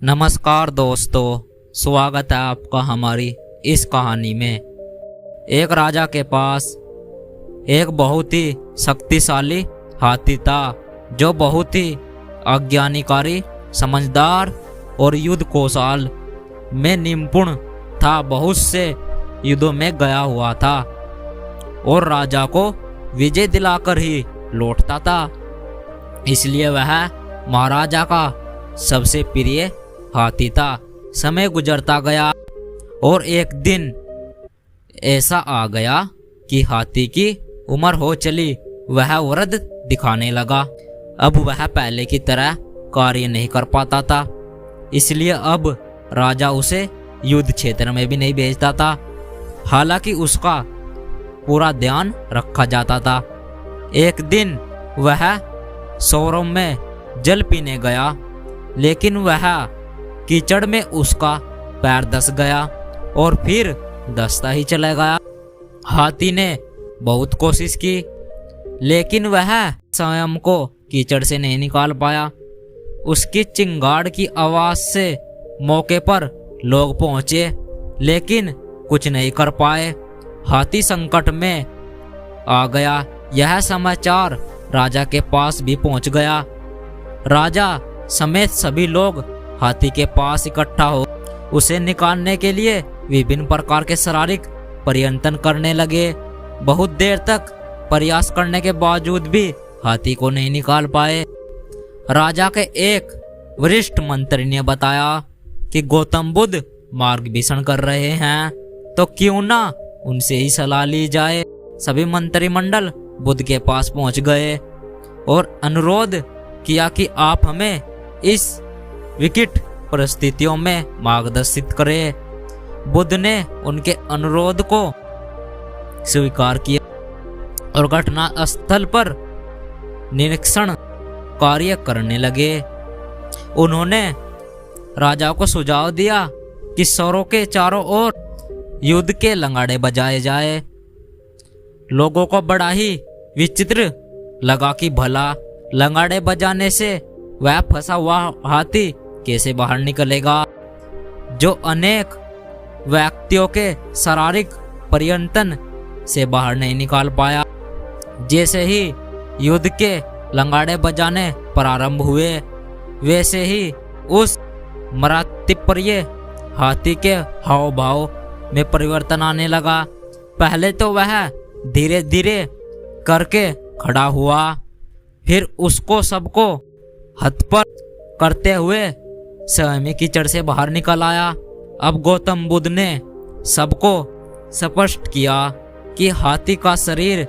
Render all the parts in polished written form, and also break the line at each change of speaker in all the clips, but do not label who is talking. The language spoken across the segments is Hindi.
नमस्कार दोस्तों, स्वागत है आपका हमारी इस कहानी में। एक राजा के पास एक बहुत ही शक्तिशाली हाथी था जो बहुत ही अज्ञानकारी, समझदार और युद्ध कौशल में निपुण था। बहुत से युद्धों में गया हुआ था और राजा को विजय दिलाकर ही लौटता था, इसलिए वह महाराजा का सबसे प्रिय हाथी था। समय गुजरता गया और एक दिन ऐसा आ गया कि हाथी की उम्र हो चली। वह वृद्ध दिखाने लगा। अब वह पहले की तरह कार्य नहीं कर पाता था, इसलिए अब राजा उसे युद्ध क्षेत्र में भी नहीं भेजता था। हालांकि उसका पूरा ध्यान रखा जाता था। एक दिन वह सौरव में जल पीने गया, लेकिन वह कीचड़ में उसका पैर धंस गया और फिर धंसता ही चला गया। हाथी ने बहुत कोशिश की, लेकिन वह स्वयं को कीचड़ से नहीं निकाल पाया। उसकी चिंगाड़ की आवाज से मौके पर लोग पहुंचे, लेकिन कुछ नहीं कर पाए। हाथी संकट में आ गया। यह समाचार राजा के पास भी पहुंच गया। राजा समेत सभी लोग हाथी के पास इकट्ठा हो उसे निकालने के लिए विभिन्न प्रकार के शारीरिक प्रयत्न करने लगे। बहुत देर तक प्रयास करने के बावजूद भी हाथी को नहीं निकाल पाए। राजा के एक वरिष्ठ मंत्री ने बताया कि गौतम बुद्ध मार्गदर्शन कर रहे हैं, तो क्यों ना उनसे ही सलाह ली जाए। सभी मंत्रिमंडल बुद्ध के पास पहुंच गए और अनुरोध किया कि आप हमें इस विकट परिस्थितियों में मार्गदर्शित करें। बुद्ध ने उनके अनुरोध को स्वीकार किया और घटना स्थल पर निरीक्षण कार्य करने लगे। उन्होंने राजा को सुझाव दिया कि शहरों के चारों ओर युद्ध के लंगाड़े बजाए जाए। लोगों को बड़ा ही विचित्र लगा कि भला लंगाड़े बजाने से वह फंसा हुआ हाथी कैसे बाहर निकलेगा, जो अनेक व्यक्तियों के शारीरिक प्रयत्न से बाहर नहीं निकाल पाया। जैसे ही युद्ध के लंगाड़े बजाने प्रारंभ हुए, वैसे ही उस मृत्युप्रिय हाथी के हाव भाव में परिवर्तन आने लगा। पहले तो वह धीरे धीरे करके खड़ा हुआ, फिर उसको सबको हथपर करते हुए स्वयं कीचड़ से बाहर निकल आया। अब गौतम बुद्ध ने सबको स्पष्ट किया कि हाथी का शरीर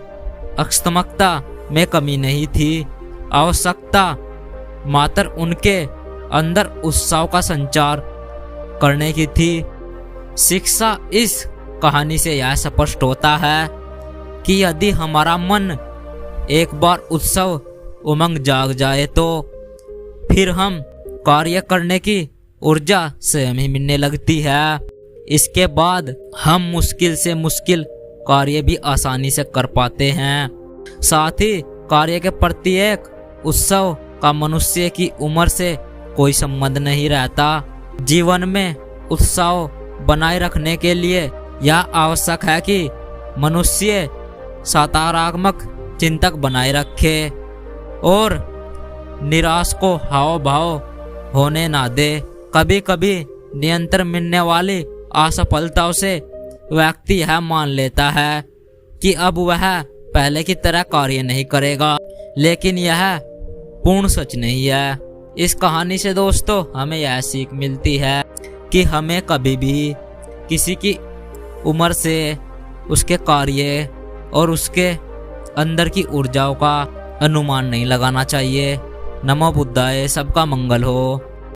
अक्षमता में कमी नहीं थी, आवश्यकता मात्र उनके अंदर उत्साह का संचार करने की थी। शिक्षा इस कहानी से यह स्पष्ट होता है कि यदि हमारा मन एक बार उत्सव उमंग जाग जाए तो फिर हम कार्य करने की ऊर्जा स्वयं ही मिलने लगती है। इसके बाद हम मुश्किल से मुश्किल कार्य भी आसानी से कर पाते हैं। साथ ही कार्य के प्रत्येक उत्सव का मनुष्य की उम्र से कोई संबंध नहीं रहता। जीवन में उत्साह बनाए रखने के लिए यह आवश्यक है कि मनुष्य सकारात्मक चिंतक बनाए रखे और निराश को हाव भाव होने ना दे। कभी कभी नियंत्रण मिलने वाली असफलताओं से व्यक्ति यह मान लेता है कि अब वह पहले की तरह कार्य नहीं करेगा, लेकिन यह पूर्ण सच नहीं है। इस कहानी से दोस्तों हमें यह सीख मिलती है कि हमें कभी भी किसी की उम्र से, उसके कार्य और उसके अंदर की ऊर्जाओं का अनुमान नहीं लगाना चाहिए। नमो बुद्धाय। सबका मंगल हो।